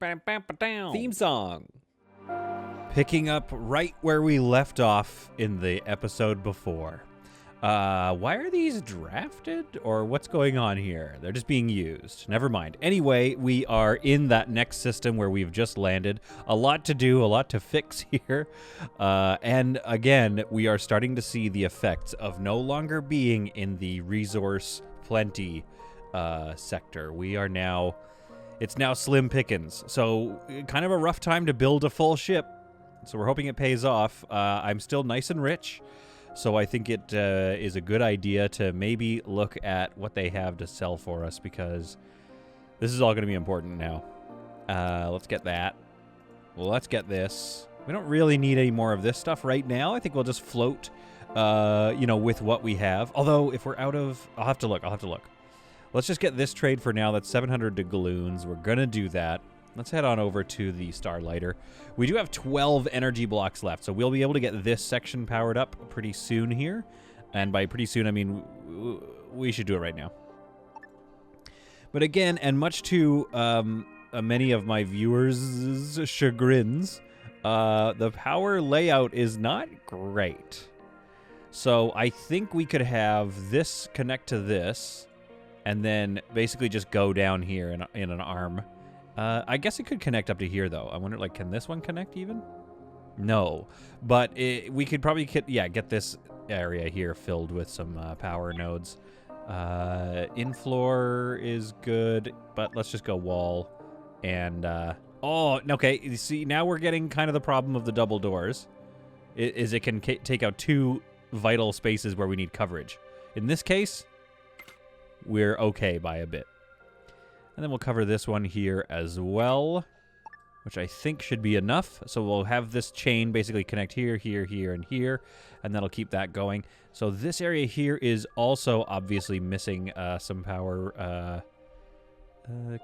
Theme song. Picking up right where we left off in the episode before. Why are these drafted? Or what's going on here? They're just being used. Never mind. Anyway, we are in that next system where we've just landed. A lot to do, a lot to fix here. And again, we are starting to see the effects of no longer being in the resource plenty sector. We are now... It's now slim pickings. So kind of a rough time to build a full ship. So we're hoping it pays off. I'm still nice and rich. So I think it is a good idea to maybe look at what they have to sell for us, because this is all going to be important now. Let's get that. Let's get this. We don't really need any more of this stuff right now. I think we'll just float, with what we have. Although if we're out of... I'll have to look. Let's just get this trade for now. That's 700 doubloons. We're going to do that. Let's head on over to the Starlighter. We do have 12 energy blocks left, so we'll be able to get this section powered up pretty soon here. And by pretty soon, I mean we should do it right now. But again, and much to many of my viewers' chagrins, the power layout is not great. So I think we could have this connect to this, and then basically just go down here in an arm. I guess it could connect up to here, though. I wonder, like, can this one connect even? No. But we could probably get this area here filled with some power nodes. In-floor is good, but let's just go wall. And, okay. You see, now we're getting kind of the problem of the double doors. It can take out two vital spaces where we need coverage. In this case, we're okay by a bit. And then we'll cover this one here as well, which I think should be enough. So we'll have this chain basically connect here, here, here, and here, and that'll keep that going. So this area here is also obviously missing some power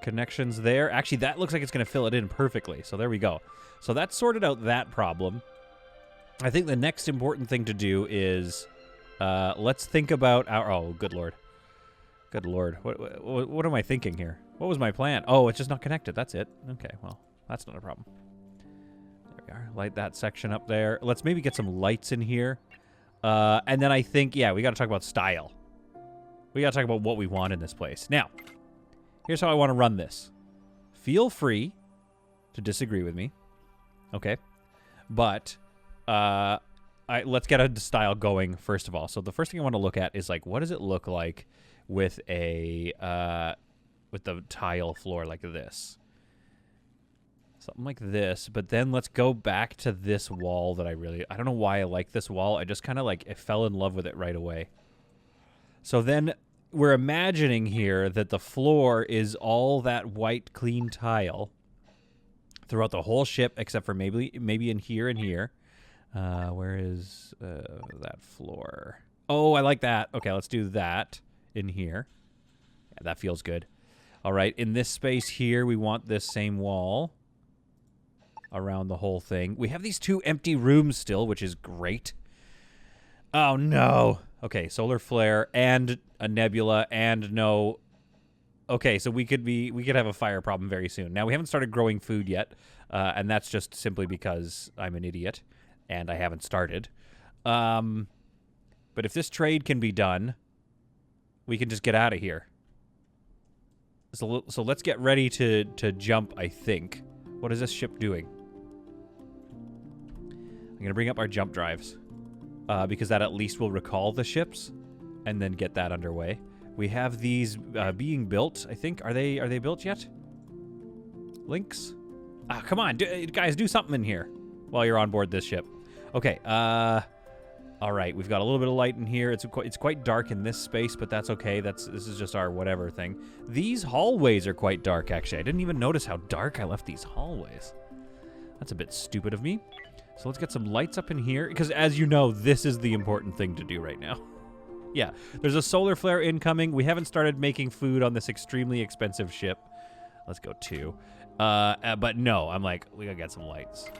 connections there. Actually, that looks like it's going to fill it in perfectly. So there we go. So that sorted out that problem. I think the next important thing to do is let's think about our... Oh, good Lord. Good Lord. What am I thinking here? What was my plan? Oh, it's just not connected. That's it. Okay, well, that's not a problem. There we are. Light that section up there. Let's maybe get some lights in here. And then I think, we got to talk about style. We got to talk about what we want in this place. Now, here's how I want to run this. Feel free to disagree with me. Okay. But let's get a style going first of all. So the first thing I want to look at is, like, what does it look like with a with the tile floor like this? Something like this. But then let's go back to this wall that I don't know why I like this wall. I just kind of I fell in love with it right away. So then we're imagining here that the floor is all that white clean tile throughout the whole ship, except for maybe in here and here. Where is that floor? Oh, I like that. Okay, let's do that in here. Yeah, that feels good. All right, in this space here, we want this same wall around the whole thing. We have these two empty rooms still, which is great. Oh, no. Okay, solar flare and a nebula and no... Okay, so we could have a fire problem very soon. Now, we haven't started growing food yet, and that's just simply because I'm an idiot and I haven't started. But if this trade can be done, we can just get out of here. So let's get ready to jump, I think. What is this ship doing? I'm going to bring up our jump drives, because that at least will recall the ships and then get that underway. We have these being built, I think. Are they built yet? Links? Ah, come on, guys, do something in here while you're on board this ship. Okay, all right, we've got a little bit of light in here. It's quite dark in this space, but that's okay. This is just our whatever thing. These hallways are quite dark, actually. I didn't even notice how dark I left these hallways. That's a bit stupid of me. So let's get some lights up in here, because as you know, this is the important thing to do right now. Yeah, there's a solar flare incoming. We haven't started making food on this extremely expensive ship. Let's go 2. But no, I'm like, we gotta get some lights.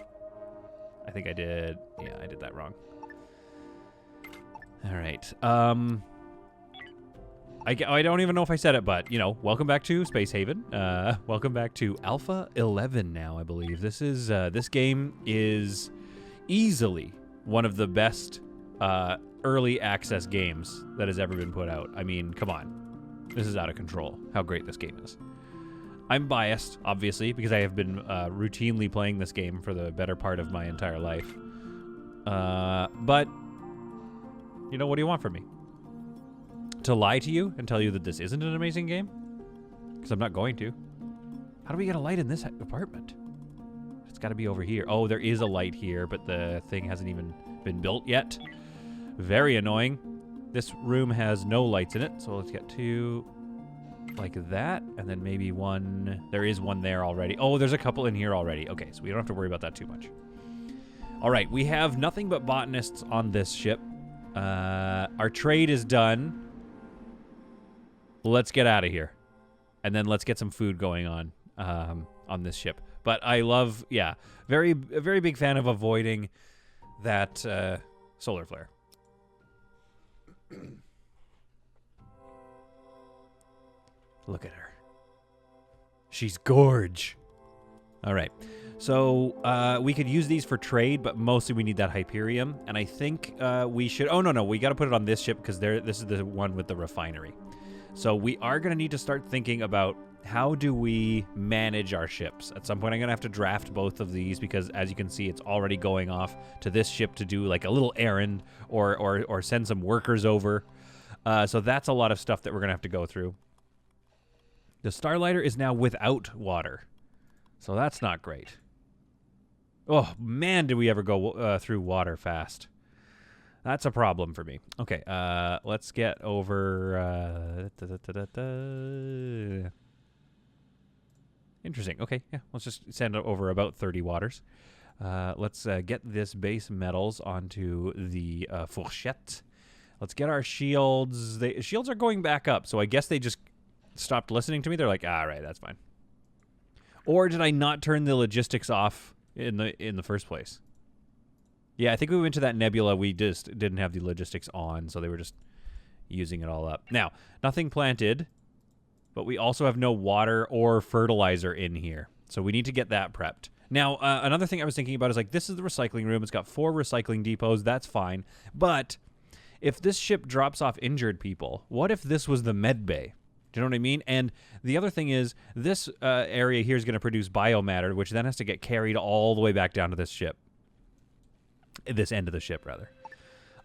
I think I did. Yeah, I did that wrong. All right. I don't even know if I said it, but, you know, welcome back to Space Haven. Welcome back to Alpha 11 now, I believe. This game is easily one of the best early access games that has ever been put out. I mean, come on. This is out of control, how great this game is. I'm biased, obviously, because I have been routinely playing this game for the better part of my entire life. But, you know, what do you want from me? To lie to you and tell you that this isn't an amazing game? Because I'm not going to. How do we get a light in this apartment? It's got to be over here. Oh, there is a light here, but the thing hasn't even been built yet. Very annoying. This room has no lights in it, so let's get two like that, and then maybe one. There is one there already. Oh, there's a couple in here already. Okay, so we don't have to worry about that too much. All right, we have nothing but botanists on this ship. Our trade is done. Let's get out of here. And then let's get some food going on this ship. But I love, yeah, a very big fan of avoiding that solar flare. Look at her. She's gorge. All right. So we could use these for trade, but mostly we need that Hyperium. And I think we should... Oh, no. We got to put it on this ship because this is the one with the refinery. So we are going to need to start thinking about how do we manage our ships. At some point, I'm going to have to draft both of these because, as you can see, it's already going off to this ship to do like a little errand or send some workers over. So that's a lot of stuff that we're going to have to go through. The Starlighter is now without water. So that's not great. Oh, man, did we ever go through water fast. That's a problem for me. Okay, let's get over... Interesting. Okay, yeah, let's just send over about 30 waters. Let's get this base metals onto the fourchette. Let's get our shields. Shields are going back up, so I guess they just stopped listening to me. They're like, all right, that's fine. Or did I not turn the logistics off in the first place? Yeah, I think we went to that nebula. We just didn't have the logistics on, so they were just using it all up. Now, nothing planted, but we also have no water or fertilizer in here. So we need to get that prepped. Now, another thing I was thinking about is, like, this is the recycling room. It's got 4 recycling depots. That's fine. But if this ship drops off injured people, what if this was the med bay? Do you know what I mean? And the other thing is, this area here is going to produce biomatter, which then has to get carried all the way back down to this ship. This end of the ship, rather.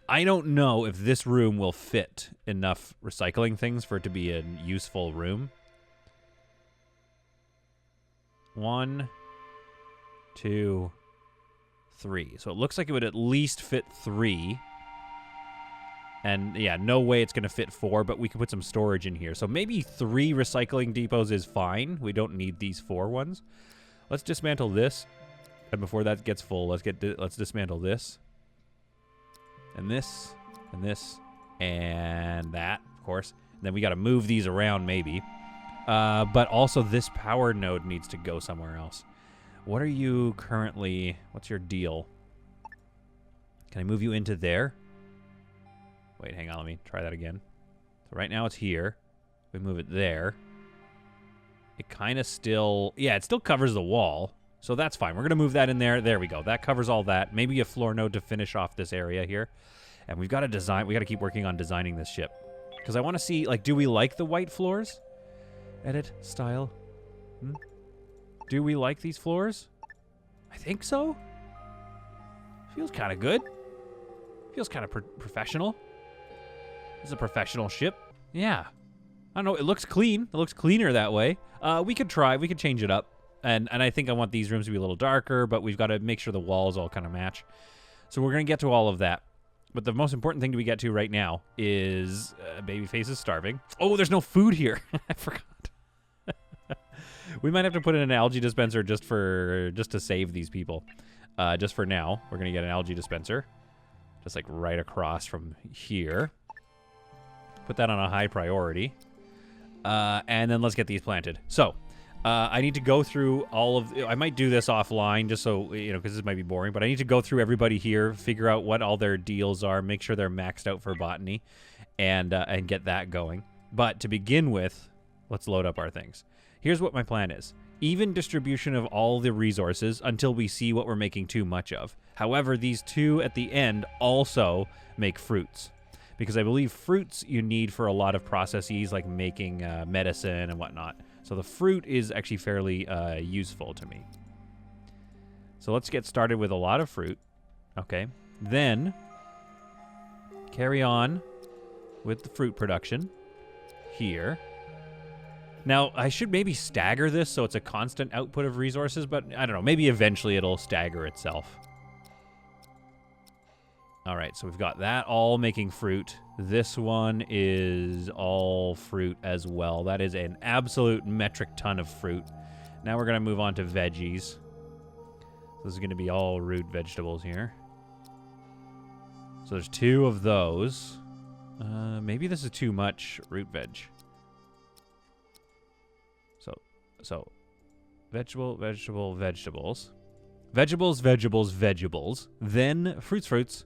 I don't know if this room will fit enough recycling things for it to be a useful room. 1, 2, 3. So it looks like it would at least fit 3. And, yeah, no way it's going to fit 4, but we can put some storage in here. So maybe 3 recycling depots is fine. We don't need these 4 ones. Let's dismantle this. And before that gets full, let's dismantle this. And this. And this. And that, of course. And then we got to move these around, maybe. But also this power node needs to go somewhere else. What are you currently... What's your deal? Can I move you into there? Wait, hang on. Let me try that again. So right now it's here. We move it there. It kind of still... Yeah, it still covers the wall. So that's fine. We're going to move that in there. There we go. That covers all that. Maybe a floor node to finish off this area here. And we've got to design... We got to keep working on designing this ship. Because I want to see, like, do we like the white floors? Edit, style. Do we like these floors? I think so. Feels kind of good. Feels kind of professional. This is a professional ship. Yeah. I don't know. It looks clean. It looks cleaner that way. We could try. We could change it up. And I think I want these rooms to be a little darker, but we've got to make sure the walls all kind of match. So we're going to get to all of that. But the most important thing we get to right now is Babyface is starving. Oh, there's no food here. I forgot. We might have to put in an algae dispenser just to save these people. Just for now, we're going to get an algae dispenser. Just like right across from here. Put that on a high priority. And then let's get these planted. So... I need to go through all of... I might do this offline just so, you know, because this might be boring, but I need to go through everybody here, figure out what all their deals are, make sure they're maxed out for botany, and get that going. But to begin with, let's load up our things. Here's what my plan is. Even distribution of all the resources until we see what we're making too much of. However, these two at the end also make fruits. Because I believe fruits you need for a lot of processes like making medicine and whatnot. So the fruit is actually fairly useful to me. So let's get started with a lot of fruit. Okay. Then carry on with the fruit production here. Now, I should maybe stagger this so it's a constant output of resources, but I don't know. Maybe eventually it'll stagger itself. All right, so we've got that all making fruit. This one is all fruit as well. That is an absolute metric ton of fruit. Now we're going to move on to veggies. This is going to be all root vegetables here. So there's 2 of those. Maybe this is too much root veg. So, vegetables. Vegetables. Then fruits.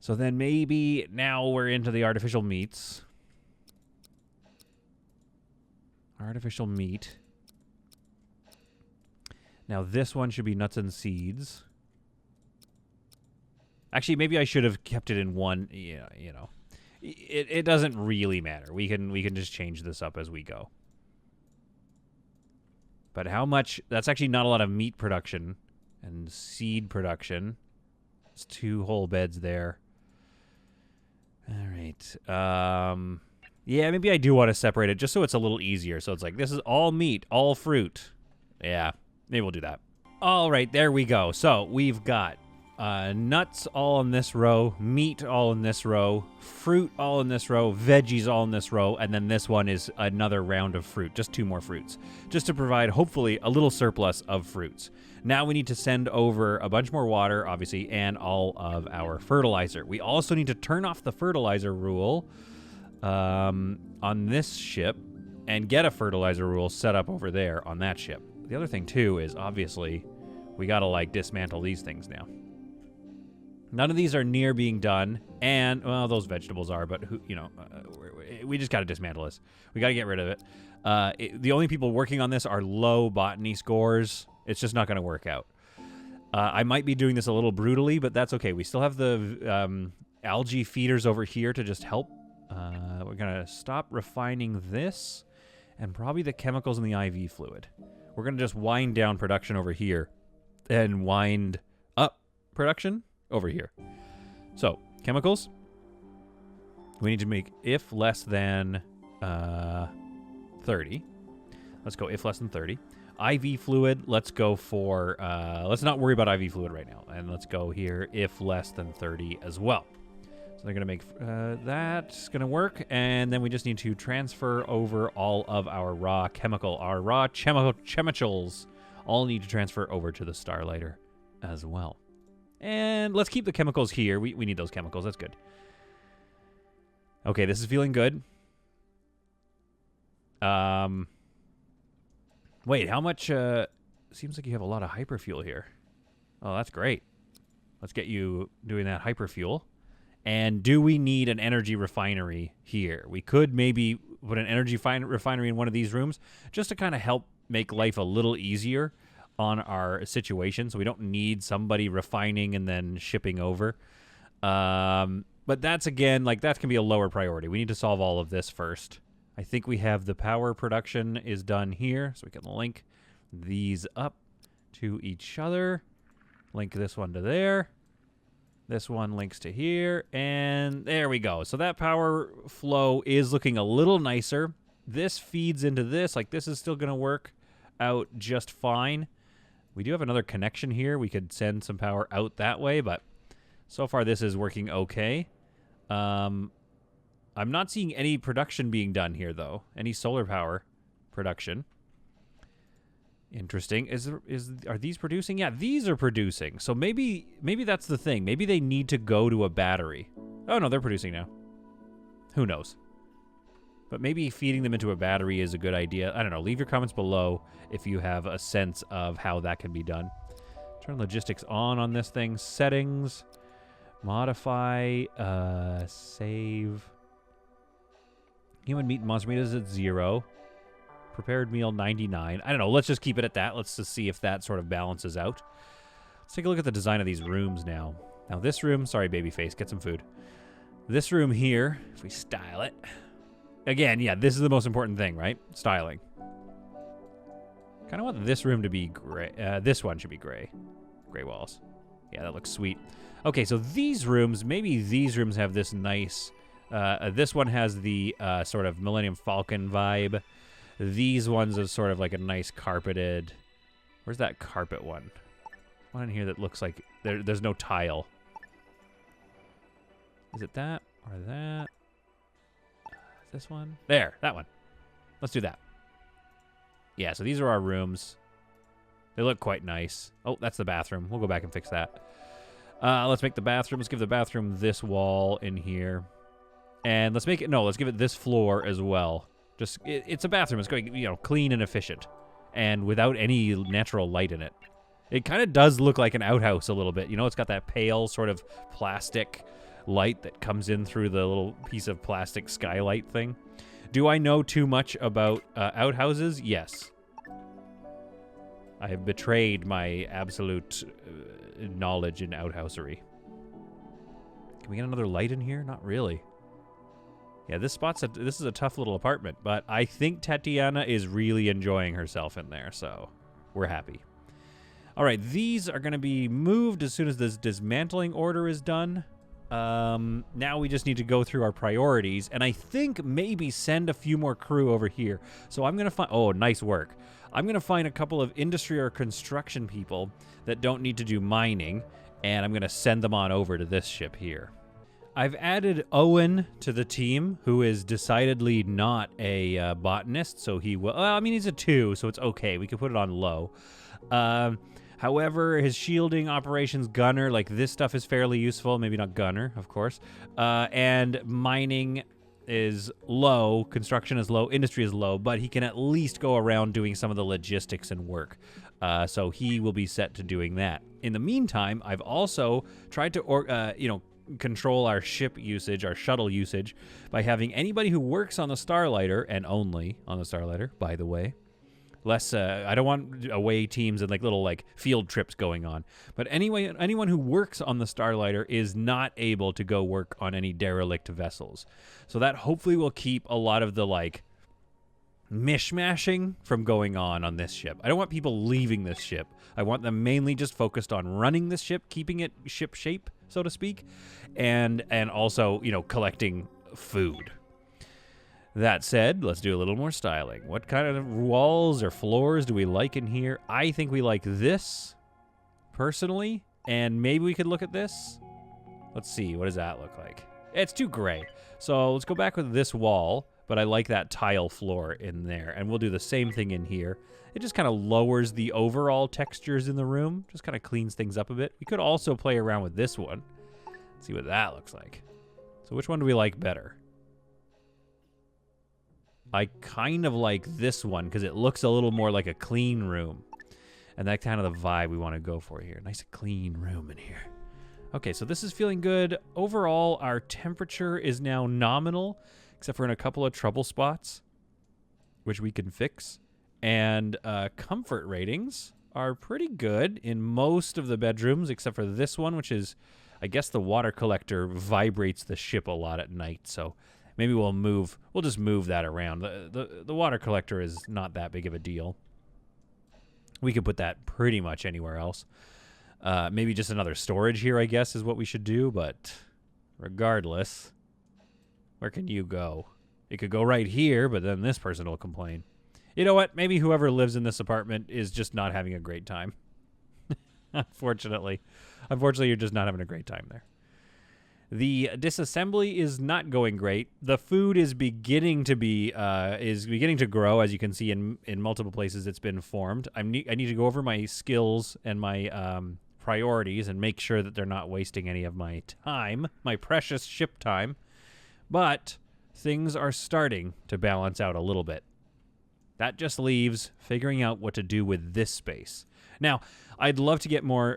So then maybe now we're into the artificial meats. Artificial meat. Now this one should be nuts and seeds. Actually, maybe I should have kept it in one. Yeah, you know, it doesn't really matter. We can just change this up as we go. But how much? That's actually not a lot of meat production and seed production. It's 2 whole beds there. All right. Yeah, maybe I do want to separate it just so it's a little easier. So it's like this is all meat, all fruit. Yeah, maybe we'll do that. All right, there we go. So we've got nuts all in this row, meat all in this row, fruit all in this row, veggies all in this row, and then this one is another round of fruit, just 2 more fruits, just to provide, hopefully, a little surplus of fruits. Now we need to send over a bunch more water, obviously, and all of our fertilizer. We also need to turn off the fertilizer rule on this ship and get a fertilizer rule set up over there on that ship. The other thing, too, is obviously we got to, like, dismantle these things now. None of these are near being done, and, well, those vegetables are, but, who, you know, we just got to dismantle this. We got to get rid of it. The only people working on this are low botany scores. It's just not going to work out. I might be doing this a little brutally, but that's okay. We still have the algae feeders over here to just help. We're going to stop refining this, and probably the chemicals in the IV fluid. We're going to just wind down production over here, and wind up production over here. So, chemicals. We need to make if less than 30. Let's go if less than 30. IV fluid, let's go for, let's not worry about IV fluid right now. And let's go here if less than 30 as well. So they're going to make, that's going to work. And then we just need to transfer over all of our raw chemicals all need to transfer over to the Starlighter as well. And let's keep the chemicals here. We need those chemicals. That's good. Okay, this is feeling good. Wait, how much? Seems like you have a lot of hyperfuel here. Oh, that's great. Let's get you doing that hyperfuel. And do we need an energy refinery here? We could maybe put an energy refinery in one of these rooms just to kind of help make life a little easier on our situation, so we don't need somebody refining and then shipping over. But that's, again, like, that can be a lower priority. We need to solve all of this first. I think we have the power production is done here, so we can link these up to each other. Link this one to there. This one links to here, and there we go. So that power flow is looking a little nicer. This feeds into this. Like, this is still going to work out just fine. We do have another connection here. We could send some power out that way, but so far this is working okay. I'm not seeing any production being done here, though. Any solar power production. Interesting. Are these producing? Yeah, these are producing. So maybe that's the thing. Maybe they need to go to a battery. Oh, no, they're producing now. Who knows? But maybe feeding them into a battery is a good idea. I don't know. Leave your comments below if you have a sense of how that can be done. Turn logistics on this thing. Settings. Modify. Save. Human meat and monster meat is at 0. Prepared meal 99. I don't know. Let's just keep it at that. Let's just see if that sort of balances out. Let's take a look at the design of these rooms now. Now this room, sorry babyface, get some food. This room here, if we style it. Again, yeah, this is the most important thing, right? Styling. Kind of want this room to be gray. This one should be gray. Gray walls. Yeah, that looks sweet. Okay, so these rooms, maybe these rooms have this nice... this one has the sort of Millennium Falcon vibe. These ones are sort of like a nice carpeted... Where's that carpet one? One in here that looks like there's no tile. Is it that or that? This one? There, that one. Let's do that. Yeah, so these are our rooms. They look quite nice. Oh, that's the bathroom. We'll go back and fix that. Let's make the bathroom. Let's give the bathroom this wall in here. And let's make it, no, let's give it this floor as well. Just, it's a bathroom. It's going, you know, clean and efficient. And without any natural light in it. It kind of does look like an outhouse a little bit. You know, it's got that pale sort of plastic light that comes in through the little piece of plastic skylight thing. Do I know too much about outhouses? Yes. I have betrayed my absolute knowledge in outhousery. Can we get another light in here? Not really. Yeah, this is a tough little apartment, but I think Tatiana is really enjoying herself in there, so we're happy. All right, these are going to be moved as soon as this dismantling order is done. Now we just need to go through our priorities, and I think maybe send a few more crew over here. So I'm going to find... Oh, nice work. I'm going to find a couple of industry or construction people that don't need to do mining, and I'm going to send them on over to this ship here. I've added Owen to the team, who is decidedly not a botanist, so he will... Well, I mean, he's a 2, so it's okay. We can put it on low. However, his shielding operations gunner, like this stuff is fairly useful. Maybe not gunner, of course. And mining is low, construction is low, industry is low, but he can at least go around doing some of the logistics and work. So he will be set to doing that. In the meantime, I've also tried to, control our ship usage, our shuttle usage, by having anybody who works on the Starlighter, and only on the Starlighter, by the way. Less, I don't want away teams and like little like field trips going on. But anyway, anyone who works on the Starlighter is not able to go work on any derelict vessels. So that hopefully will keep a lot of the like mishmashing from going on this ship. I don't want people leaving this ship. I want them mainly just focused on running this ship, keeping it ship shape, so to speak, and also, you know, collecting food. That said, let's do a little more styling. What kind of walls or floors do we like in here? I think we like this, personally, and maybe we could look at this. Let's see, what does that look like? It's too gray. So let's go back with this wall, but I like that tile floor in there, and we'll do the same thing in here. It just kind of lowers the overall textures in the room, just kind of cleans things up a bit. We could also play around with this one, see what that looks like. So which one do we like better? I kind of like this one because it looks a little more like a clean room. And that's kind of the vibe we want to go for here. Nice clean room in here. Okay, so this is feeling good. Overall, our temperature is now nominal, except for in a couple of trouble spots, which we can fix. And comfort ratings are pretty good in most of the bedrooms, except for this one, which is, I guess the water collector vibrates the ship a lot at night, so... Maybe we'll just move that around. The water collector is not that big of a deal. We could put that pretty much anywhere else. Maybe just another storage here, I guess, is what we should do. But regardless, where can you go? It could go right here, but then this person will complain. You know what? Maybe whoever lives in this apartment is just not having a great time. Unfortunately. Unfortunately, you're just not having a great time there. The disassembly is not going great. The food is beginning to grow, as you can see in multiple places it's been formed. I need to go over my skills and my priorities and make sure that they're not wasting any of my time, my precious ship time. But things are starting to balance out a little bit. That just leaves figuring out what to do with this space. Now, I'd love to get more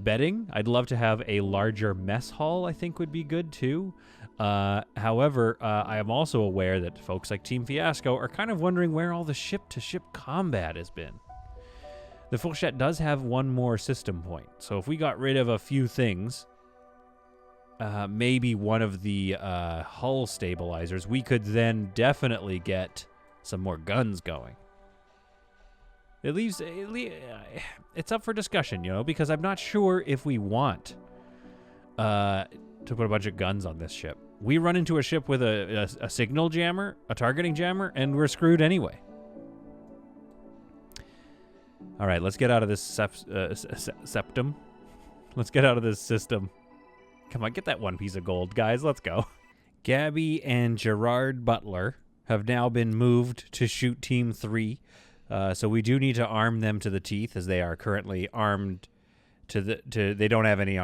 bedding. I'd love to have a larger mess hall, I think would be good too. However, I am also aware that folks like Team Fiasco are kind of wondering where all the ship-to-ship combat has been. The Fourchette does have one more system point, so if we got rid of a few things, maybe one of the hull stabilizers, we could then definitely get some more guns going. It's up for discussion, you know, because I'm not sure if we want to put a bunch of guns on this ship. We run into a ship with a signal jammer, a targeting jammer, and we're screwed anyway. All right, let's get out of this septum. Let's get out of this system. Come on, get that one piece of gold, guys. Let's go. Gabby and Gerard Butler have now been moved to shoot Team 3. So we do need to arm them to the teeth, as they are currently armed they don't have any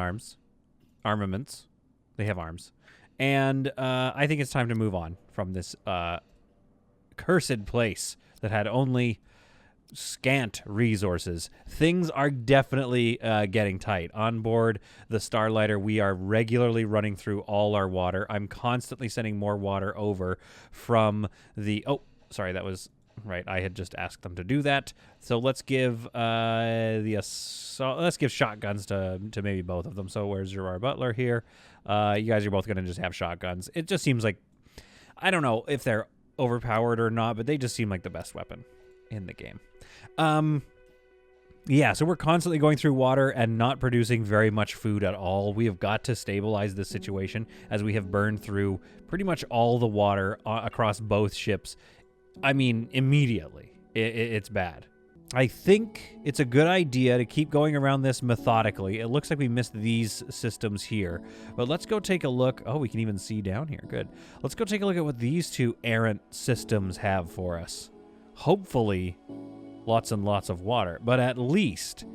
armaments. They have arms. And I think it's time to move on from this cursed place that had only scant resources. Things are definitely getting tight. On board the Starlighter, we are regularly running through all our water. I'm constantly sending more water over from the... Oh, sorry, that was... Right, I had just asked them to do that. So let's give let's give shotguns to maybe both of them. So where's Gerard Butler here? You guys are both going to just have shotguns. It just seems like, I don't know if they're overpowered or not, but they just seem like the best weapon in the game. Yeah, so we're constantly going through water and not producing very much food at all. We have got to stabilize this situation, as we have burned through pretty much all the water across both ships. I mean, immediately. It's bad. I think it's a good idea to keep going around this methodically. It looks like we missed these systems here. But let's go take a look. Oh, we can even see down here. Good. Let's go take a look at what these two errant systems have for us. Hopefully, lots and lots of water. But at least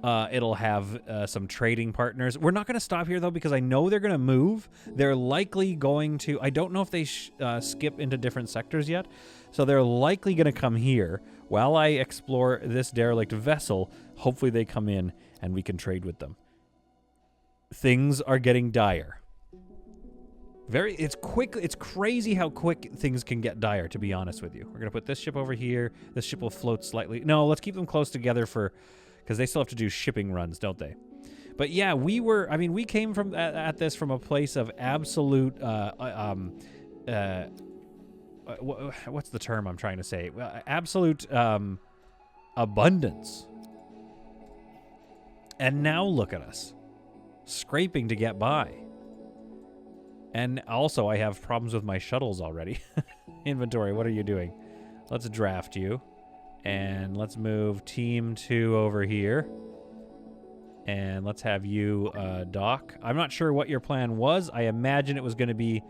it'll have some trading partners. We're not going to stop here, though, because I know they're going to move. They're likely going to... I don't know if they skip into different sectors yet. So they're likely going to come here while I explore this derelict vessel. Hopefully they come in and we can trade with them. Things are getting dire. It's quick. It's crazy how quick things can get dire, to be honest with you. We're going to put this ship over here. This ship will float slightly. No, let's keep them close together because they still have to do shipping runs, don't they? But yeah, we came from at this from a place of absolute what's the term I'm trying to say? Absolute abundance. And now look at us, scraping to get by. And also, I have problems with my shuttles already. Inventory, what are you doing? Let's draft you. And let's move Team 2 over here. And let's have you dock. I'm not sure what your plan was. I imagine it was going to be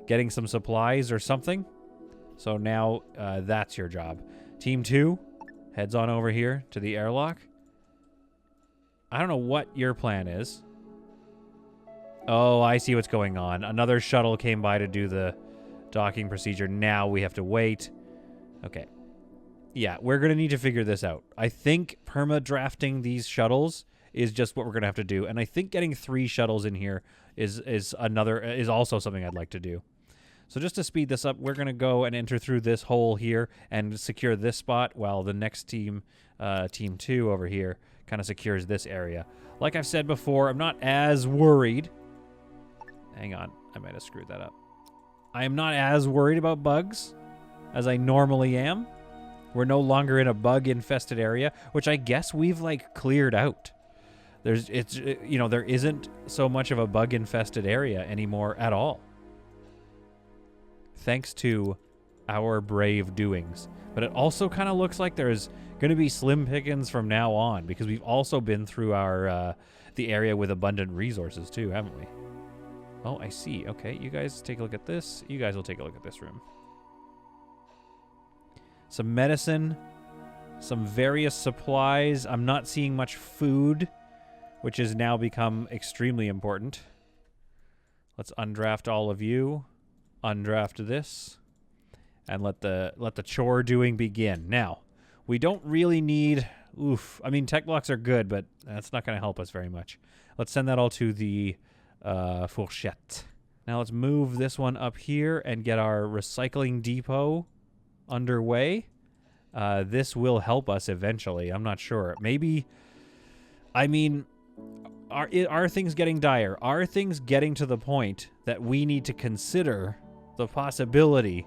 getting some supplies or something. So now that's your job. Team 2 heads on over here to the airlock. I don't know what your plan is. Oh, I see what's going on. Another shuttle came by to do the docking procedure. Now we have to wait. Okay. Yeah, we're going to need to figure this out. I think perma-drafting these shuttles is just what we're going to have to do. And I think getting 3 shuttles in here is also something I'd like to do. So just to speed this up, we're going to go and enter through this hole here and secure this spot while the next team, Team 2 over here, kind of secures this area. Like I've said before, I'm not as worried. Hang on, I might have screwed that up. I am not as worried about bugs as I normally am. We're no longer in a bug-infested area, which I guess we've, like, cleared out. There isn't so much of a bug-infested area anymore at all. Thanks to our brave doings. But it also kind of looks like there's going to be slim pickings from now on, because we've also been through our the area with abundant resources too, haven't we? Oh, I see. Okay, you guys take a look at this. You guys will take a look at this room. Some medicine, some various supplies. I'm not seeing much food, which has now become extremely important. Let's undraft all of you. Undraft this. and let the chore doing begin. Now, we don't really need... I mean, tech blocks are good, but that's not going to help us very much. Let's send that all to the fourchette. Now let's move this one up here and get our recycling depot underway. This will help us eventually. I'm not sure. Maybe... I mean... Are things getting dire? Are things getting to the point that we need to consider the possibility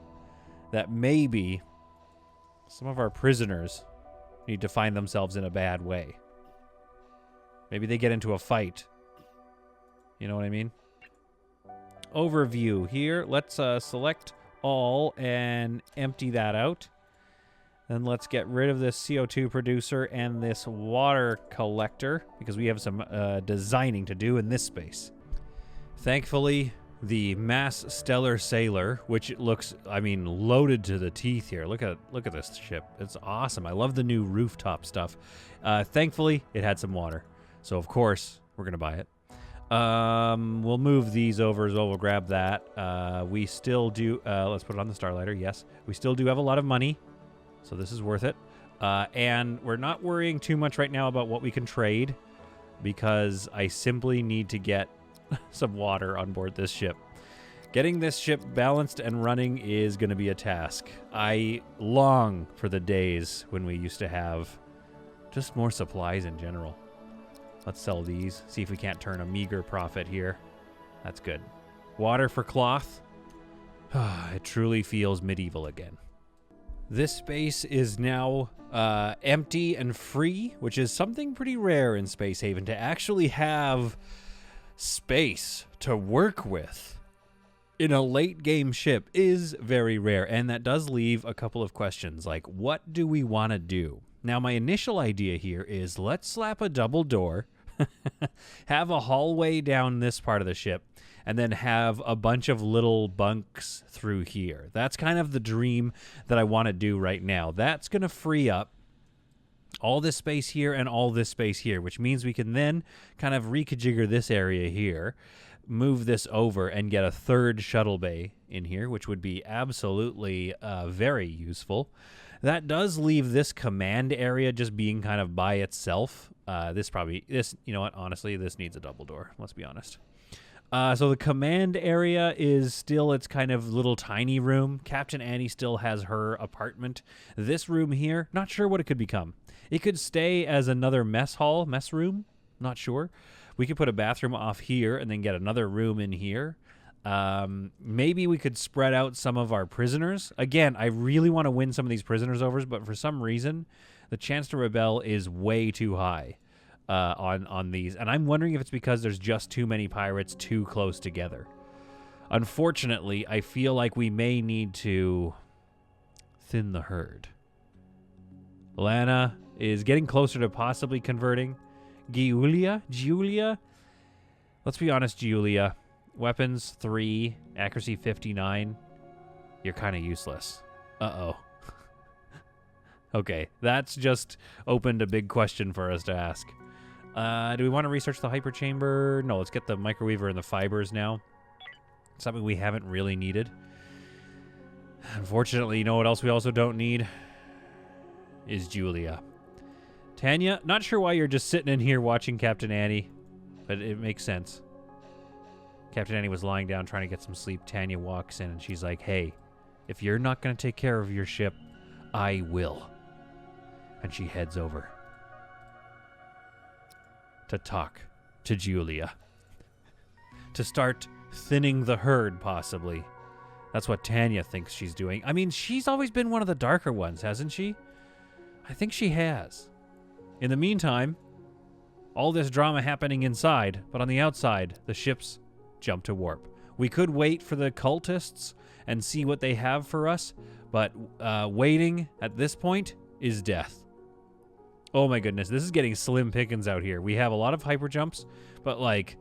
that maybe some of our prisoners need to find themselves in a bad way? Maybe they get into a fight. You know what I mean? Overview here. Let's select all and empty that out. Then let's get rid of this CO2 producer and this water collector because we have some designing to do in this space. Thankfully, the mass stellar sailor, which looks, I mean, loaded to the teeth here. Look at this ship. It's awesome. I love the new rooftop stuff. Thankfully, it had some water. So, of course, we're going to buy it. We'll move these over as well. We'll grab that. We still do... let's put it on the Starlighter. Yes. We still do have a lot of money. So this is worth it. And we're not worrying too much right now about what we can trade because I simply need to get some water on board this ship. Getting this ship balanced and running is going to be a task. I long for the days when we used to have just more supplies in general. Let's sell these. See if we can't turn a meager profit here. That's good. Water for cloth. It truly feels medieval again. This space is now empty and free, which is something pretty rare in Space Haven. To actually have space to work with in a late game ship is very rare, and that does leave a couple of questions, like what do we want to do? Now, my initial idea here is let's slap a double door, have a hallway down this part of the ship, and then have a bunch of little bunks through here. That's kind of the dream that I want to do right now. That's going to free up all this space here and all this space here, which means we can then kind of reconfigure this area here, move this over, and get a third shuttle bay in here, which would be absolutely very useful. That does leave this command area just being kind of by itself. You know what, honestly, this needs a double door, let's be honest. So the command area is still its kind of little tiny room. Captain Annie still has her apartment. This room here, not sure what it could become. It could stay as another mess room, not sure. We could put a bathroom off here and then get another room in here. Maybe we could spread out some of our prisoners. Again, I really want to win some of these prisoners over, but for some reason, the chance to rebel is way too high. On these, and I'm wondering if it's because there's just too many pirates too close together. Unfortunately, I feel like we may need to thin the herd. Lana is getting closer to possibly converting. Giulia? Let's be honest, Giulia. Weapons 3, accuracy 59. You're kind of useless. Uh-oh. Okay, that's just opened a big question for us to ask. Do we want to research the hyperchamber? No, let's get the microweaver and the fibers now. Something we haven't really needed. Unfortunately, you know what else we also don't need? Is Julia. Tanya, not sure why you're just sitting in here watching Captain Annie, but it makes sense. Captain Annie was lying down trying to get some sleep. Tanya walks in and she's like, hey, if you're not going to take care of your ship, I will. And she heads over to talk to Julia. To start thinning the herd, possibly. That's what Tanya thinks she's doing. I mean, she's always been one of the darker ones, hasn't she? I think she has. In the meantime, all this drama happening inside, but on the outside, the ships jump to warp. We could wait for the cultists and see what they have for us, but waiting at this point is death. Oh my goodness, this is getting slim pickings out here. We have a lot of hyper jumps, but like,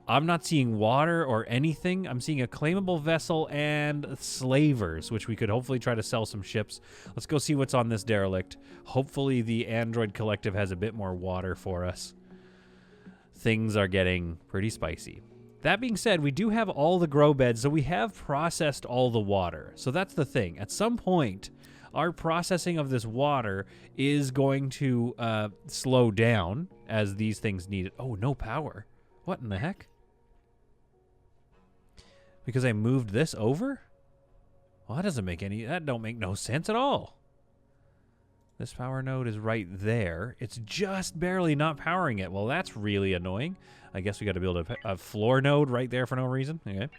I'm not seeing water or anything. I'm seeing a claimable vessel and slavers, which we could hopefully try to sell some ships. Let's go see what's on this derelict. Hopefully the Android Collective has a bit more water for us. Things are getting pretty spicy. That being said, we do have all the grow beds, so we have processed all the water. So that's the thing. At some point, our processing of this water is going to slow down as these things need it. Oh, no power. What in the heck? Because I moved this over? Well, that don't make no sense at all. This power node is right there. It's just barely not powering it. Well, that's really annoying. I guess we got to build a floor node right there for no reason. Okay.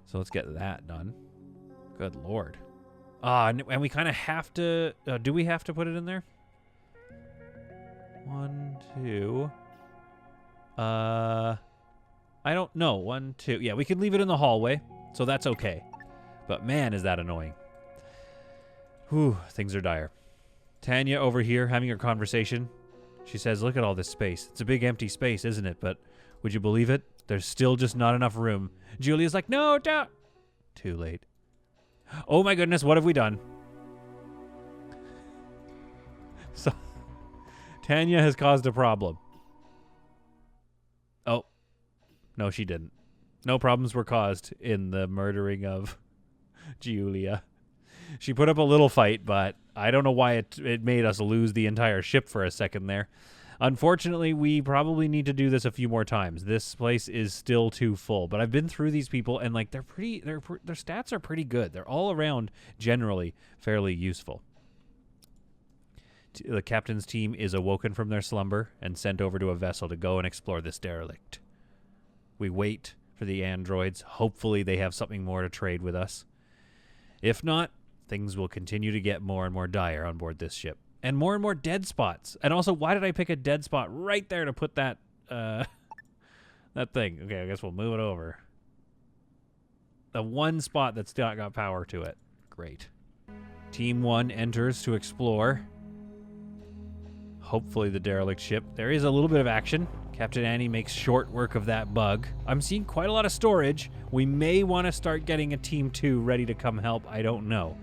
So let's get that done. Good Lord. And we kind of have to... do we have to put it in there? 1, 2... I don't know. 1, 2... Yeah, we can leave it in the hallway, so that's okay. But man, is that annoying. Whew, things are dire. Tanya over here having her conversation. She says, look at all this space. It's a big empty space, isn't it? But would you believe it? There's still just not enough room. Julia's like, no, don't. Too late. Oh my goodness, what have we done? So, Tanya has caused a problem. Oh. No, she didn't. No problems were caused in the murdering of Julia. She put up a little fight, but I don't know why it made us lose the entire ship for a second there. Unfortunately, we probably need to do this a few more times. This place is still too full, but I've been through these people and like their stats are pretty good. They're all around generally fairly useful. The captain's team is awoken from their slumber and sent over to a vessel to go and explore this derelict. We wait for the androids. Hopefully they have something more to trade with us. If not, things will continue to get more and more dire on board this ship. And more dead spots. And also, why did I pick a dead spot right there to put that that thing? Okay, I guess we'll move it over. The one spot that's still got power to it. Great. Team 1 enters to explore. Hopefully the derelict ship. There is a little bit of action. Captain Annie makes short work of that bug. I'm seeing quite a lot of storage. We may want to start getting a Team 2 ready to come help. I don't know.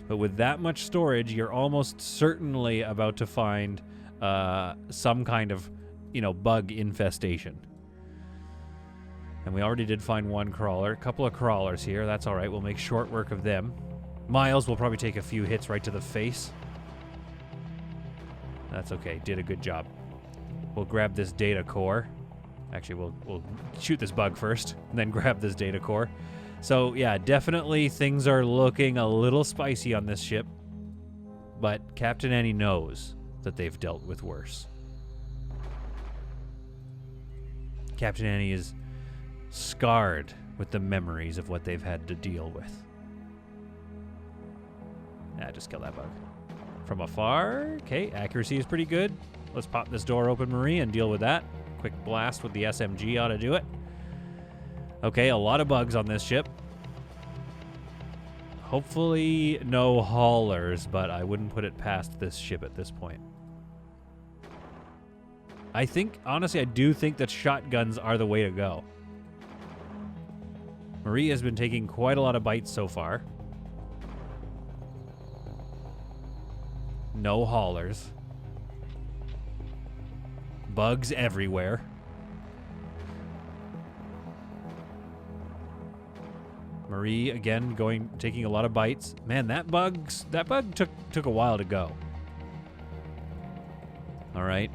But with that much storage, you're almost certainly about to find some kind of, bug infestation. And we already did find one crawler. A couple of crawlers here. That's all right. We'll make short work of them. Miles will probably take a few hits right to the face. That's okay. Did a good job. We'll grab this data core. Actually, we'll shoot this bug first, and then grab this data core. So, yeah, definitely things are looking a little spicy on this ship. But Captain Annie knows that they've dealt with worse. Captain Annie is scarred with the memories of what they've had to deal with. Just kill that bug. From afar, okay, accuracy is pretty good. Let's pop this door open, Marie, and deal with that. Quick blast with the SMG ought to do it. Okay, a lot of bugs on this ship. Hopefully no haulers, but I wouldn't put it past this ship at this point. Honestly, I do think that shotguns are the way to go. Marie has been taking quite a lot of bites so far. No haulers. Bugs everywhere. Marie again taking a lot of bites. Man, that bug took a while to go. All right.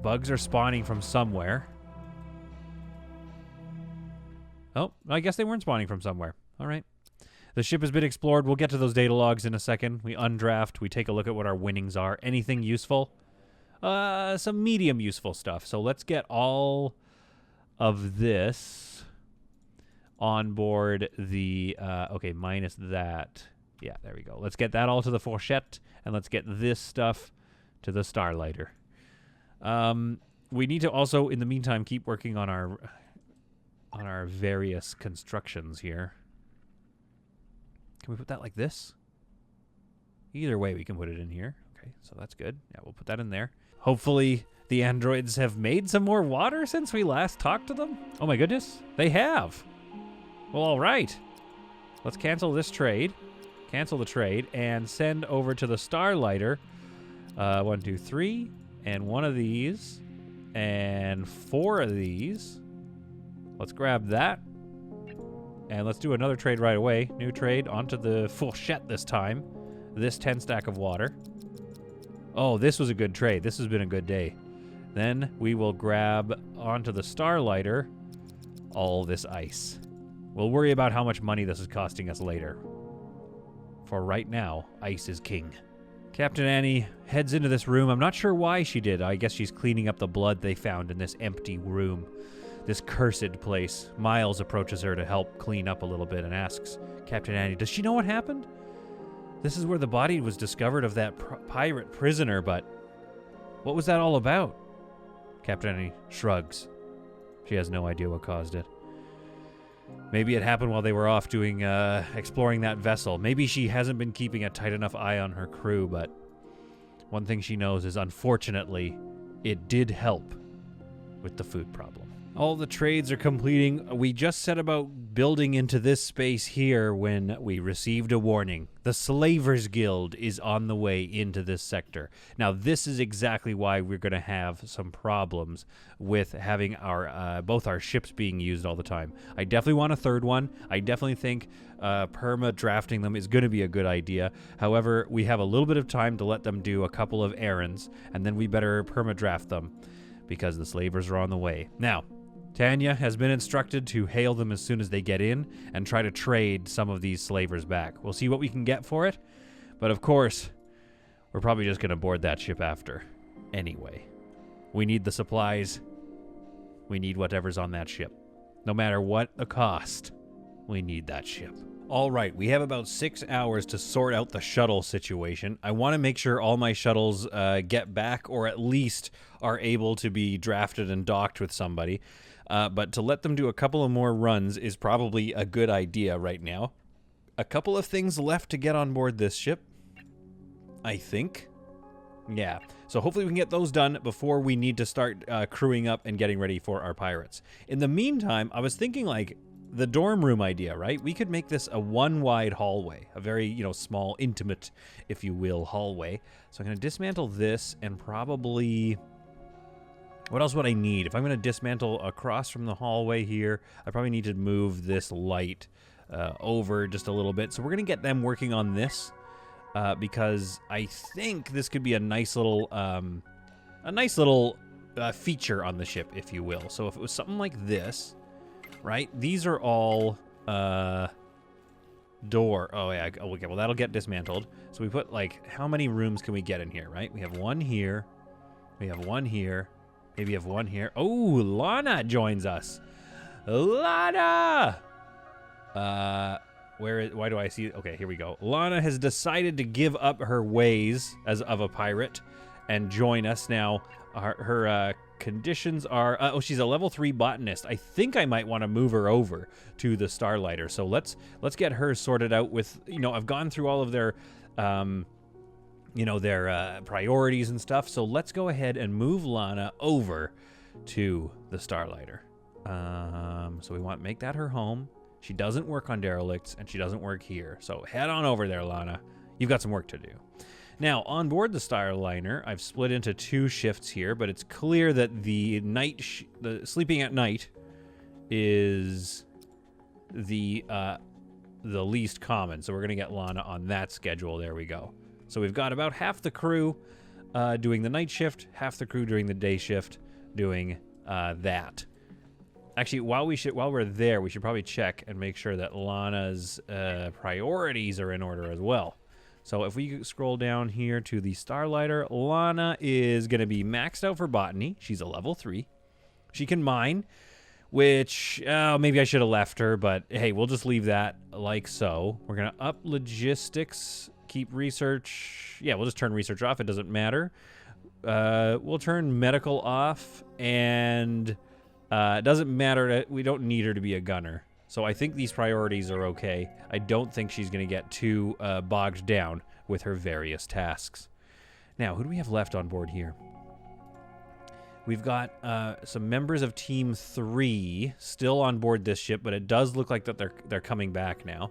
Bugs are spawning from somewhere. Oh, I guess they weren't spawning from somewhere. All right. The ship has been explored. We'll get to those data logs in a second. We undraft. We take a look at what our winnings are. Anything useful? Some medium useful stuff. So let's get all of this on board the... okay, minus that. Yeah, there we go. Let's get that all to the fourchette, and let's get this stuff to the starlighter. We need to also, in the meantime, keep working on our various constructions here. Can we put that like this? Either way, we can put it in here. Okay, so that's good. Yeah, we'll put that in there. Hopefully, the androids have made some more water since we last talked to them. Oh my goodness, they have. Well, all right. Let's cancel this trade. Cancel the trade and send over to the starlighter. 1, 2, 3, and one of these, and 4 of these, Let's grab that. And let's do another trade right away. New trade onto the fourchette this time. This 10 stack of water. Oh, this was a good trade. This has been a good day. Then we will grab onto the Starlighter all this ice. We'll worry about how much money this is costing us later. For right now, ice is king. Captain Annie heads into this room. I'm not sure why she did. I guess she's cleaning up the blood they found in this empty room. This cursed place. Miles approaches her to help clean up a little bit and asks Captain Annie, does she know what happened? This is where the body was discovered of that pirate prisoner, but what was that all about? Captain Annie shrugs. She has no idea what caused it. Maybe it happened while they were off doing, exploring that vessel. Maybe she hasn't been keeping a tight enough eye on her crew, but one thing she knows is, unfortunately, it did help with the food problem. All the trades are completing. We just set about building into this space here when we received a warning. The Slavers Guild is on the way into this sector. Now, this is exactly why we're going to have some problems with having our both our ships being used all the time. I definitely want a third one. I definitely think perma-drafting them is going to be a good idea. However, we have a little bit of time to let them do a couple of errands, and then we better perma-draft them because the slavers are on the way. Now, Tanya has been instructed to hail them as soon as they get in and try to trade some of these slavers back. We'll see what we can get for it, but of course, we're probably just going to board that ship after. Anyway, we need the supplies. We need whatever's on that ship. No matter what the cost, we need that ship. All right, we have about 6 hours to sort out the shuttle situation. I want to make sure all my shuttles get back, or at least are able to be drafted and docked with somebody. But to let them do a couple of more runs is probably a good idea right now. A couple of things left to get on board this ship, I think. Yeah, so hopefully we can get those done before we need to start crewing up and getting ready for our pirates. In the meantime, I was thinking, like, the dorm room idea, right? We could make this a one-wide hallway, a very, small, intimate, if you will, hallway. So I'm going to dismantle this and probably... What else would I need? If I'm going to dismantle across from the hallway here, I probably need to move this light over just a little bit. So we're going to get them working on this because I think this could be a nice little feature on the ship, if you will. So if it was something like this, right? These are all door. Oh, yeah. Okay, well, that'll get dismantled. So we put, like, how many rooms can we get in here, right? We have one here. We have one here. Maybe have one here. Oh, Lana joins us. Lana! Why do I see... Okay, here we go. Lana has decided to give up her ways as of a pirate and join us now. Her conditions are... she's a level 3 botanist. I think I might want to move her over to the Starlighter. So let's get her sorted out with... I've gone through all of their... their priorities and stuff. So let's go ahead and move Lana over to the Starlighter. So we want to make that her home. She doesn't work on Derelicts, and she doesn't work here. So head on over there, Lana. You've got some work to do. Now, on board the Starliner, I've split into 2 shifts here, but it's clear that the sleeping at night is the least common. So we're going to get Lana on that schedule. There we go. So we've got about half the crew doing the night shift, half the crew during the day shift doing that. Actually, while we're there, we should probably check and make sure that Lana's priorities are in order as well. So if we scroll down here to the Starlighter, Lana is going to be maxed out for botany. She's a level 3. She can mine, which maybe I should have left her, but hey, we'll just leave that like so. We're going to up logistics. Keep research. Yeah, we'll just turn research off. It doesn't matter. We'll turn medical off, and it doesn't matter. We don't need her to be a gunner. So I think these priorities are okay. I don't think she's going to get too bogged down with her various tasks. Now, who do we have left on board here? We've got some members of Team 3 still on board this ship, but it does look like that they're coming back now.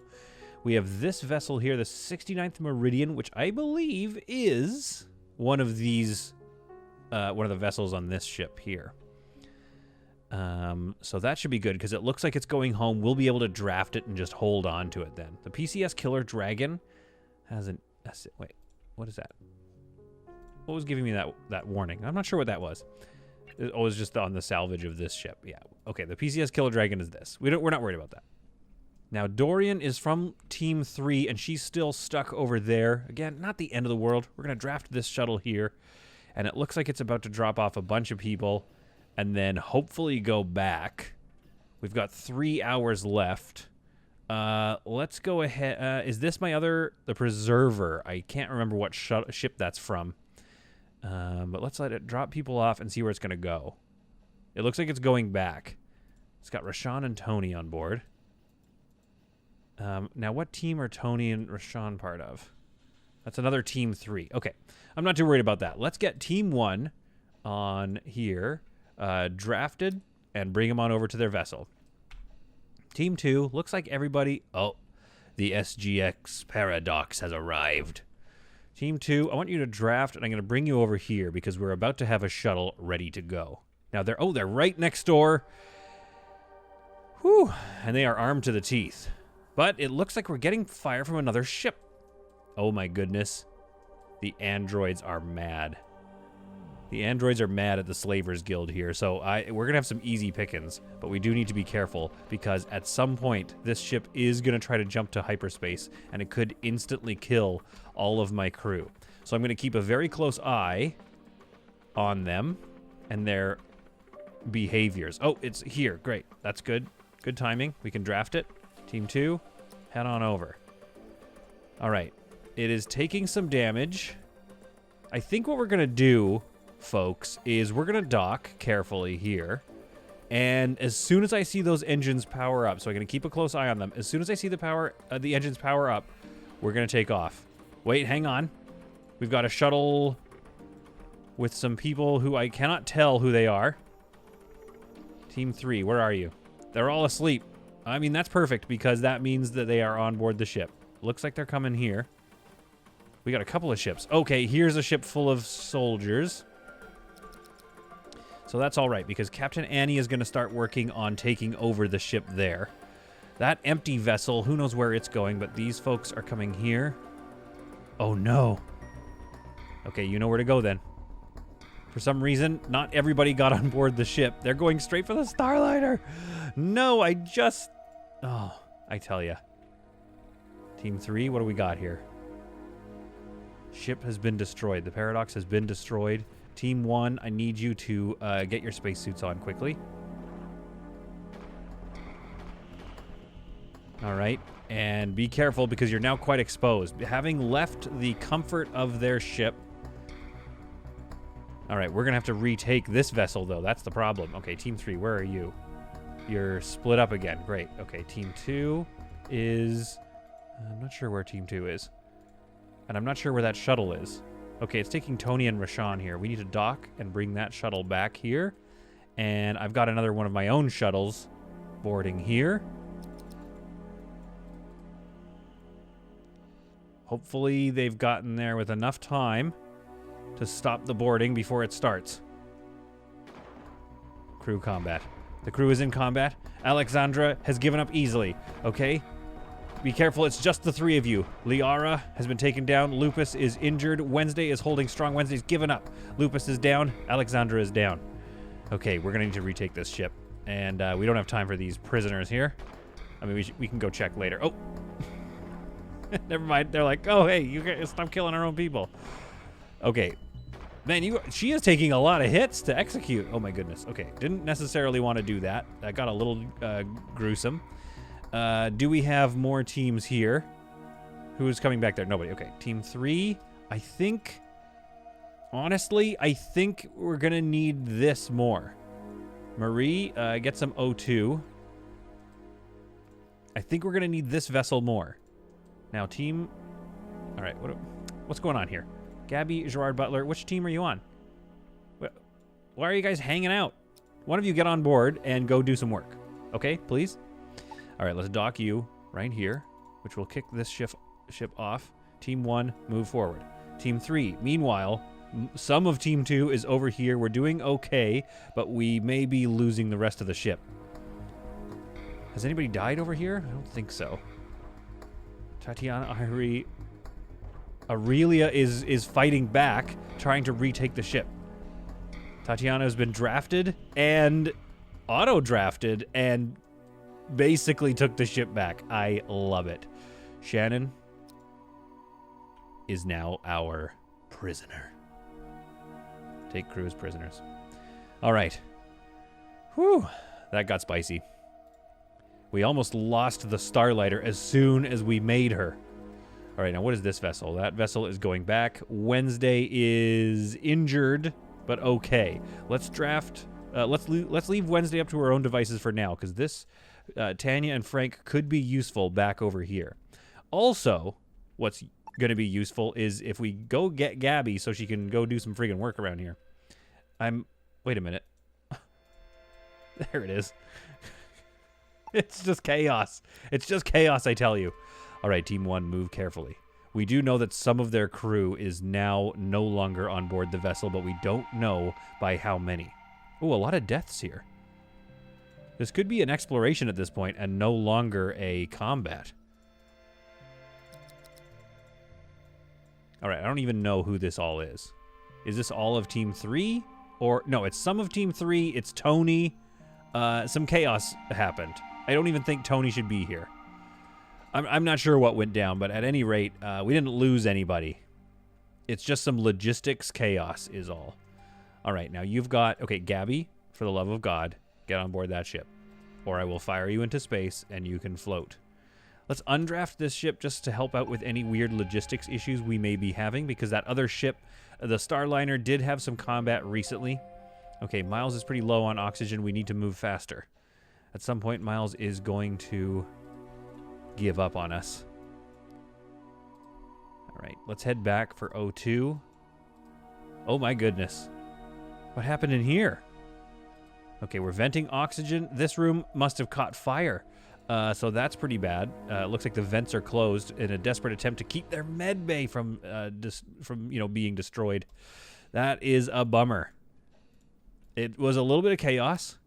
We have this vessel here, the 69th Meridian, which I believe is one of these, one of the vessels on this ship here. So that should be good because it looks like it's going home. We'll be able to draft it and just hold on to it then. The PCS Killer Dragon has an... Wait, what is that? What was giving me that warning? I'm not sure what that was. It was just on the salvage of this ship. Yeah. Okay, the PCS Killer Dragon is this. We're not worried about that. Now, Dorian is from Team 3, and she's still stuck over there. Again, not the end of the world. We're going to draft this shuttle here, and it looks like it's about to drop off a bunch of people and then hopefully go back. We've got 3 hours left. Let's go ahead. Is this the Preserver? I can't remember what ship that's from. But let's let it drop people off and see where it's going to go. It looks like it's going back. It's got Rashawn and Tony on board. Now, what team are Tony and Rashawn part of? That's another Team 3. Okay, I'm not too worried about that. Let's get Team 1 on here, drafted, and bring them on over to their vessel. Team 2, looks like everybody... Oh, the SGX Paradox has arrived. Team 2, I want you to draft, and I'm going to bring you over here because we're about to have a shuttle ready to go. Now, they're right next door. Whew, and they are armed to the teeth. But it looks like we're getting fire from another ship. Oh my goodness. The androids are mad. The androids are mad at the Slavers Guild here, so we're going to have some easy pickings, but we do need to be careful because at some point this ship is going to try to jump to hyperspace and it could instantly kill all of my crew. So I'm going to keep a very close eye on them and their behaviors. Oh, it's here. Great. That's good. Good timing. We can draft it. Team 2, head on over. All right. It is taking some damage. I think what we're going to do, folks, is we're going to dock carefully here. And as soon as I see those engines power up, so I'm going to keep a close eye on them. As soon as I see the engines power up, we're going to take off. Wait, hang on. We've got a shuttle with some people who I cannot tell who they are. Team 3, where are you? They're all asleep. I mean, that's perfect because that means that they are on board the ship. Looks like they're coming here. We got a couple of ships. Okay, here's a ship full of soldiers. So that's all right because Captain Annie is going to start working on taking over the ship there. That empty vessel, who knows where it's going, but these folks are coming here. Oh, no. Okay, you know where to go then. For some reason, not everybody got on board the ship. They're going straight for the Starliner. No, Oh, I tell ya. Team 3, what do we got here? Ship has been destroyed. The Paradox has been destroyed. Team 1, I need you to get your spacesuits on quickly. All right. And be careful because you're now quite exposed. Having left the comfort of their ship. All right, we're going to have to retake this vessel, though. That's the problem. Okay, Team 3, where are you? You're split up again. Great. Okay, Team 2 is... I'm not sure where Team 2 is. And I'm not sure where that shuttle is. Okay, it's taking Tony and Rashawn here. We need to dock and bring that shuttle back here. And I've got another one of my own shuttles boarding here. Hopefully they've gotten there with enough time to stop the boarding before it starts. Crew combat. The crew is in combat. Alexandra has given up easily. Okay? Be careful, it's just the 3 of you. Liara has been taken down. Lupus is injured. Wednesday is holding strong. Wednesday's given up. Lupus is down. Alexandra is down. Okay, we're going to need to retake this ship. And we don't have time for these prisoners here. I mean, we can go check later. Oh! Never mind. They're like, oh, hey, you guys stop killing our own people. Okay. Man, she is taking a lot of hits to execute. Oh, my goodness. Okay. Didn't necessarily want to do that. That got a little gruesome. Do we have more teams here? Who's coming back there? Nobody. Okay. Team 3. I think, honestly, we're going to need this more. Marie, get some O2. I think we're going to need this vessel more. Now, team... All right, what's going on here? Gabby, Gerard Butler, which team are you on? Why are you guys hanging out? One of you get on board and go do some work. Okay, please? All right, let's dock you right here, which will kick this ship off. Team 1, move forward. Team 3, meanwhile, Some of Team 2 is over here. We're doing okay, but we may be losing the rest of the ship. Has anybody died over here? I don't think so. Tatiana, Aurelia is fighting back, trying to retake the ship. Tatiana has been drafted and auto-drafted and basically took the ship back. I love it. Shannon is now our prisoner. Take crew as prisoners. All right. Whew. That got spicy. We almost lost the Starlighter as soon as we made her. All right, now what is this vessel? That vessel is going back. Wednesday is injured, but okay. Let's draft. Let's leave Wednesday up to our own devices for now, because this Tanya and Frank could be useful back over here. Also, what's going to be useful is if we go get Gabby so she can go do some friggin' work around here. Wait a minute. There it is. It's just chaos. It's just chaos, I tell you. All right, Team 1, move carefully. We do know that some of their crew is now no longer on board the vessel, but we don't know by how many. Oh, a lot of deaths here. This could be an exploration at this point and no longer a combat. All right, I don't even know who this all is. Is this all of Team 3? Or, no, it's some of Team 3. It's Tony. Some chaos happened. I don't even think Tony should be here. I'm not sure what went down, but at any rate, we didn't lose anybody. It's just some logistics chaos is all. All right, now you've got... Okay, Gabby, for the love of God, get on board that ship. Or I will fire you into space, and you can float. Let's undraft this ship just to help out with any weird logistics issues we may be having, because that other ship, the Starliner, did have some combat recently. Okay, Miles is pretty low on oxygen. We need to move faster. At some point, Miles is going to give up on us. All right, let's head back for O2. Oh my goodness. What happened in here? Okay, we're venting oxygen. This room must have caught fire. So that's pretty bad. It looks like the vents are closed in a desperate attempt to keep their med bay from being destroyed. That is a bummer. It was a little bit of chaos,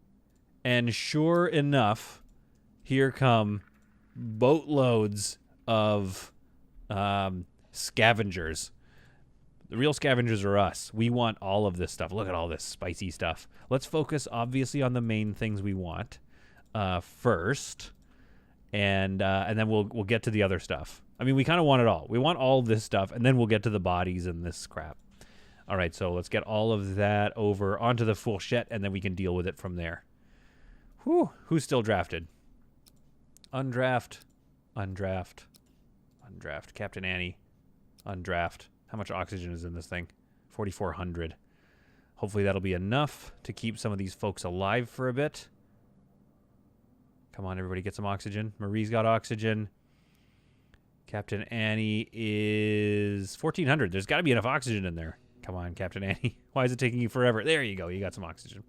and sure enough, here come boatloads of scavengers. The real scavengers are us. We want all of this stuff. Look at all this spicy stuff. Let's focus, obviously, on the main things we want first, and then we'll get to the other stuff. I mean, we kind of want it all. We want all this stuff, and then we'll get to the bodies and this crap. All right, so let's get all of that over onto the fourchette, and then we can deal with it from there. Whew, who's still drafted? Undraft, undraft, undraft. Captain Annie, undraft. How much oxygen is in this thing? 4,400. Hopefully that'll be enough to keep some of these folks alive for a bit. Come on, everybody, get some oxygen. Marie's got oxygen. Captain Annie is 1,400. There's got to be enough oxygen in there. Come on, Captain Annie. Why is it taking you forever? There you go. You got some oxygen.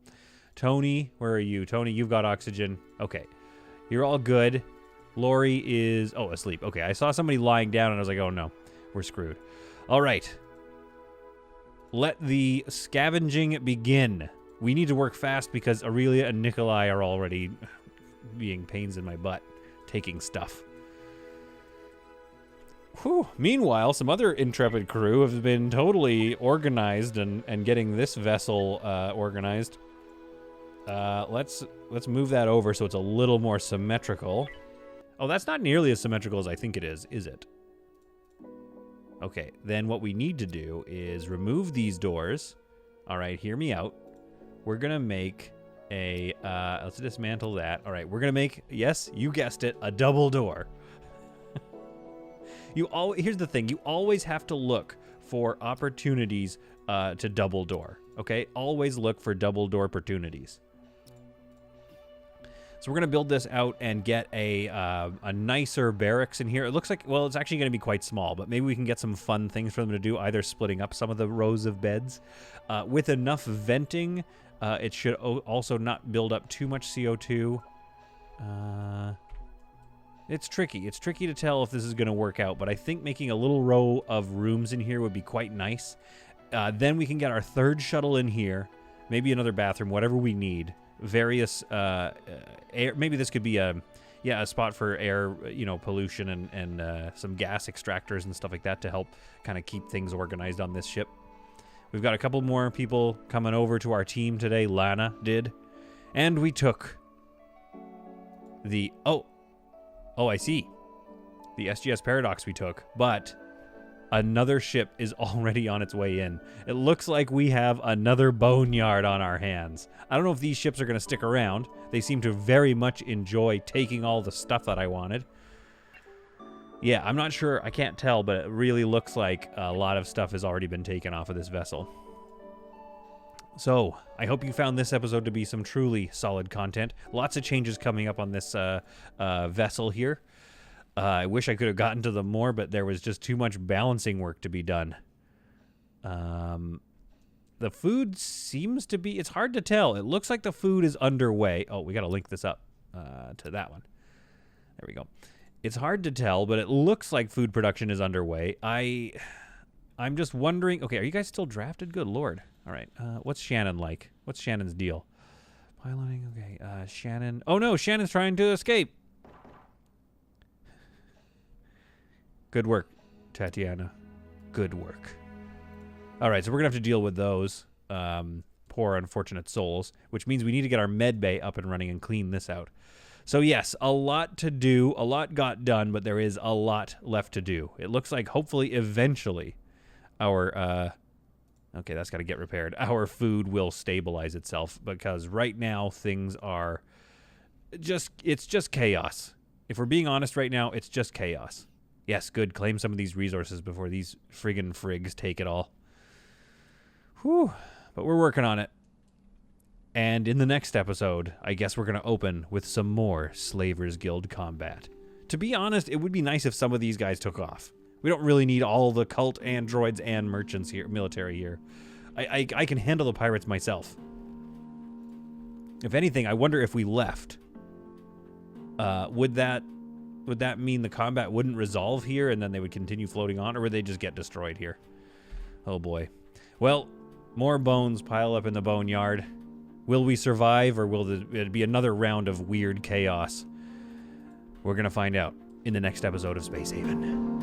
Tony, where are you? Tony, you've got oxygen. Okay. You're all good. Lori is... Oh, asleep. Okay, I saw somebody lying down, and I was like, oh, no. We're screwed. All right. Let the scavenging begin. We need to work fast because Aurelia and Nikolai are already being pains in my butt, taking stuff. Whew. Meanwhile, some other intrepid crew have been totally organized and getting this vessel organized. Let's move that over so it's a little more symmetrical. Oh, that's not nearly as symmetrical as I think it is it? Okay, then what we need to do is remove these doors. All right, hear me out. We're going to make a... let's dismantle that. All right, we're going to make, yes, you guessed it, a double door. Here's the thing. You always have to look for opportunities to double door, okay? Always look for double door opportunities. So we're going to build this out and get a nicer barracks in here. It looks like, well, it's actually going to be quite small, but maybe we can get some fun things for them to do, either splitting up some of the rows of beds. With enough venting, it should also not build up too much CO2. It's tricky. It's tricky to tell if this is going to work out, but I think making a little row of rooms in here would be quite nice. Then we can get our third shuttle in here. Maybe another bathroom, whatever we need. Various air. Maybe this could be a spot for air, pollution and some gas extractors and stuff like that to help kind of keep things organized on this ship. We've got a couple more people coming over to our team today. Lana did. And we took the... Oh, I see. The SGS Paradox we took. But another ship is already on its way in. It looks like we have another boneyard on our hands. I don't know if these ships are going to stick around. They seem to very much enjoy taking all the stuff that I wanted. Yeah, I'm not sure. I can't tell, but it really looks like a lot of stuff has already been taken off of this vessel. So, I hope you found this episode to be some truly solid content. Lots of changes coming up on this vessel here. I wish I could have gotten to them more, but there was just too much balancing work to be done. The food seems to be... It's hard to tell. It looks like the food is underway. Oh, we got to link this up to that one. There we go. It's hard to tell, but it looks like food production is underway. I'm just wondering... Okay, are you guys still drafted? Good Lord. All right. What's Shannon like? What's Shannon's deal? Piloting. Okay. Shannon... Oh, no. Shannon's trying to escape. Good work, Tatiana. Good work. All right, so we're going to have to deal with those poor, unfortunate souls, which means we need to get our med bay up and running and clean this out. So, yes, a lot to do. A lot got done, but there is a lot left to do. It looks like, hopefully, eventually, our... okay, that's got to get repaired. Our food will stabilize itself, because right now, things are just... It's just chaos. If we're being honest right now, it's just chaos. Yes, good. Claim some of these resources before these friggin' frigs take it all. Whew. But we're working on it. And in the next episode, I guess we're going to open with some more Slavers Guild combat. To be honest, it would be nice if some of these guys took off. We don't really need all the cult androids and merchants here, military here. I can handle the pirates myself. If anything, I wonder if we left. Would that mean the combat wouldn't resolve here and then they would continue floating on, or would they just get destroyed here? Oh boy. Well, more bones pile up in the boneyard. Will we survive, or will it be another round of weird chaos? We're going to find out in the next episode of Space Haven.